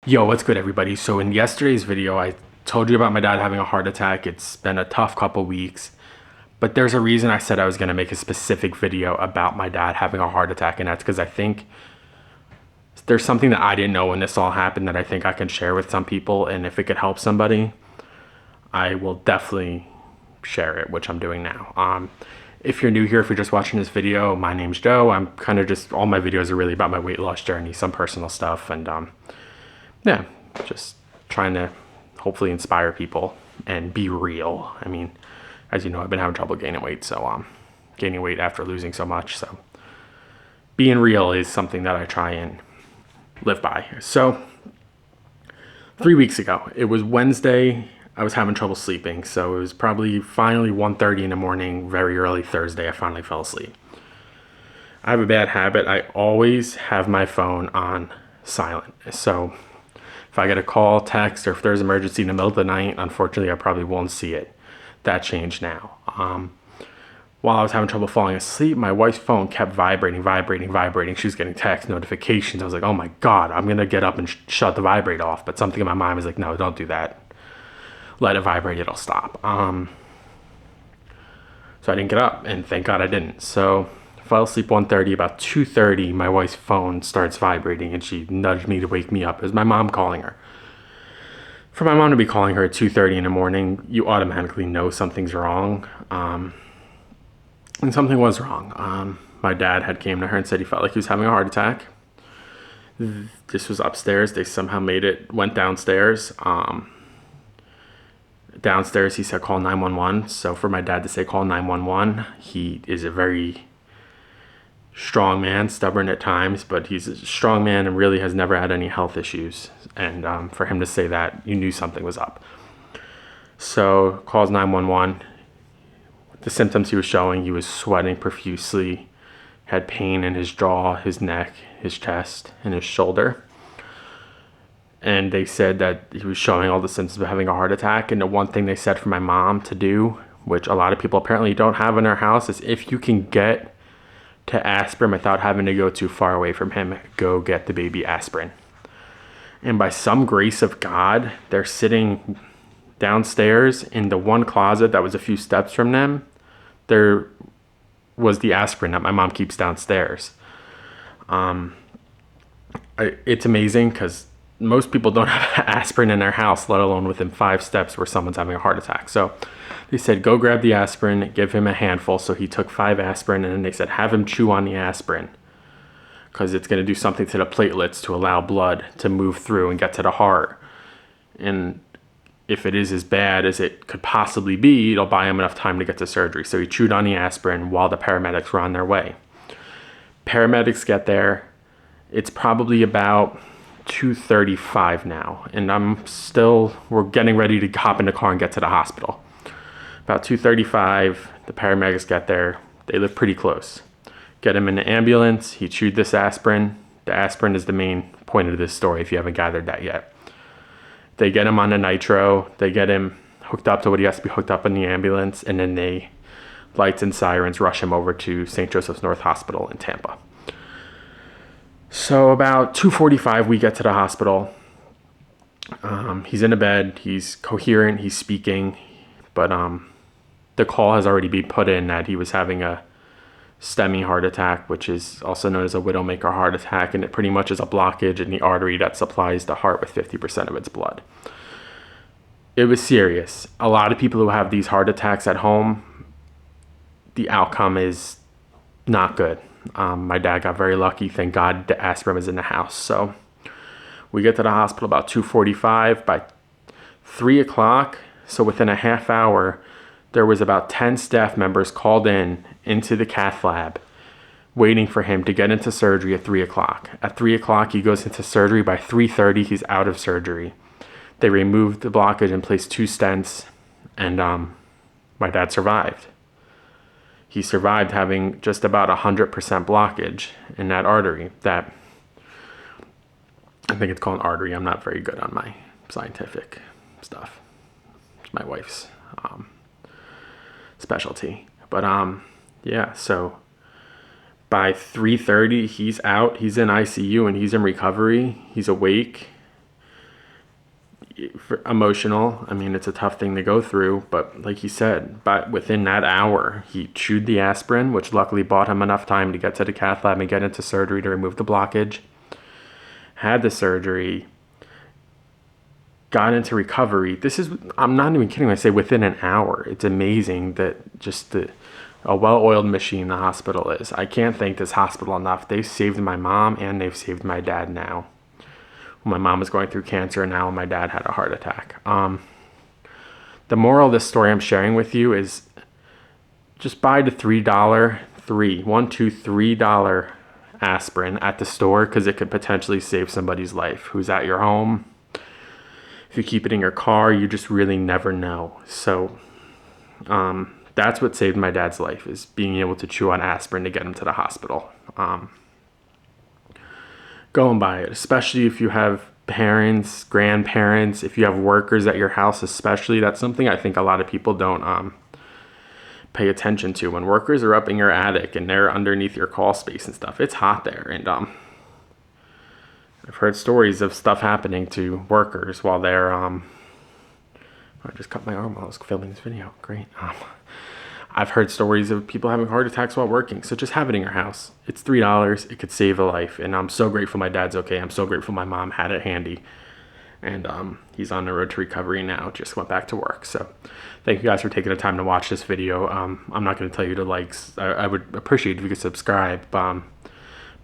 Yo, what's good, everybody? So in yesterday's video, I told you about my dad having a heart attack. It's been a tough couple weeks, but there's a reason I said I was going to make a specific video about my dad having a heart attack, and that's because I think there's something that I didn't know when this all happened that I think I can share with some people, and if it could help somebody, I will definitely share it, which I'm doing now. If you're new here, if you're just watching this video, my name's Joe. I'm kind of just, all my videos are really about my weight loss journey, some personal stuff, and yeah, just trying to hopefully inspire people and be real. I mean, as you know, I've been having trouble gaining weight, so gaining weight after losing so much. So being real is something that I try and live by. So 3 weeks ago, it was Wednesday. I was having trouble sleeping, so it was probably finally 1:30 in the morning, very early Thursday. I finally fell asleep. I have a bad habit. I always have my phone on silent. So if I get a call, text, or if there's an emergency in the middle of the night, unfortunately, I probably won't see it. That changed now. While I was having trouble falling asleep, my wife's phone kept vibrating. She was getting text notifications. I was like, oh my God, I'm going to get up and shut the vibrate off. But something in my mind was like, no, don't do that. Let it vibrate, it'll stop. So I didn't get up, and thank God I didn't. So I fell asleep 1:30. About 2:30, my wife's phone starts vibrating, and she nudged me to wake me up. It was my mom calling her. For my mom to be calling her at 2:30 in the morning, you automatically know something's wrong. And something was wrong. My dad had came to her and said he felt like he was having a heart attack. This was upstairs. They somehow went downstairs. Downstairs, he said, call 911. So for my dad to say call 911, he is a very strong man, stubborn at times, but he's a strong man and really has never had any health issues. And for him to say that, you knew something was up. So calls 911. The symptoms he was showing, he was sweating profusely, had pain in his jaw, his neck, his chest, and his shoulder. And they said that he was showing all the symptoms of having a heart attack. And the one thing they said for my mom to do, which a lot of people apparently don't have in their house, is if you can get to aspirin without having to go too far away from him, go get the baby aspirin. And by some grace of God, they're sitting downstairs in the one closet that was a few steps from them. There was the aspirin that my mom keeps downstairs. It's amazing because most people don't have aspirin in their house, let alone within 5 steps where someone's having a heart attack. So they said, go grab the aspirin, give him a handful. So he took 5 aspirin, and then they said, have him chew on the aspirin because it's going to do something to the platelets to allow blood to move through and get to the heart. And if it is as bad as it could possibly be, it'll buy him enough time to get to surgery. So he chewed on the aspirin while the paramedics were on their way. Paramedics get there. It's probably about 2:35 now, and we're getting ready to hop in the car and get to the hospital. About 2:35, the paramedics get there. They live pretty close. Get him in the ambulance. He chewed this aspirin. The aspirin is the main point of this story if you haven't gathered that yet. They get him on the nitro. They get him hooked up to what he has to be hooked up in the ambulance, and then lights and sirens rush him over to St. Joseph's North Hospital in Tampa. So about 2:45, we get to the hospital. He's in a bed. He's coherent. He's speaking. But the call has already been put in that he was having a STEMI heart attack, which is also known as a widowmaker heart attack. And it pretty much is a blockage in the artery that supplies the heart with 50% of its blood. It was serious. A lot of people who have these heart attacks at home, the outcome is not good. My dad got very lucky. Thank God the aspirin was in the house. So we get to the hospital about 2:45. By 3 o'clock, so within a half hour, there was about 10 staff members called into the cath lab waiting for him to get into surgery at 3 o'clock. At 3 o'clock, he goes into surgery. By 3:30, he's out of surgery. They removed the blockage and placed 2 stents, and my dad survived. He survived having just about 100% blockage in that artery. That, I think it's called an artery. I'm not very good on my scientific stuff. It's my wife's specialty. But yeah, so by 3:30, he's out. He's in ICU and he's in recovery. He's awake. emotional. I mean, it's a tough thing to go through, but like he said, but within that hour, he chewed the aspirin, which luckily bought him enough time to get to the cath lab and get into surgery to remove the blockage. Had the surgery, got into recovery. I'm not even kidding when I say within an hour. It's amazing that just a well-oiled machine the hospital is. I can't thank this hospital enough. They've saved my mom and they've saved my dad now. My mom was going through cancer, and now my dad had a heart attack. The moral of this story I'm sharing with you is just buy the $3 aspirin at the store, because it could potentially save somebody's life who's at your home. If you keep it in your car, you just really never know. So that's what saved my dad's life, is being able to chew on aspirin to get him to the hospital. Go and buy it, especially if you have parents, grandparents, if you have workers at your house especially. That's something I think a lot of people don't pay attention to. When workers are up in your attic and they're underneath your crawl space and stuff, it's hot there. And I've heard stories of stuff happening to workers while they're I just cut my arm while I was filming this video. Great. I've heard stories of people having heart attacks while working. So just have it in your house. It's $3. It could save a life. And I'm so grateful my dad's okay. I'm so grateful my mom had it handy. And he's on the road to recovery now. Just went back to work. So thank you guys for taking the time to watch this video. I'm not going to tell you to like. I would appreciate it if you could subscribe. But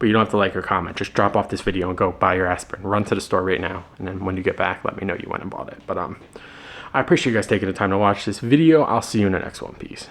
you don't have to like or comment. Just drop off this video and go buy your aspirin. Run to the store right now. And then when you get back, let me know you went and bought it. But I appreciate you guys taking the time to watch this video. I'll see you in the next one. Peace.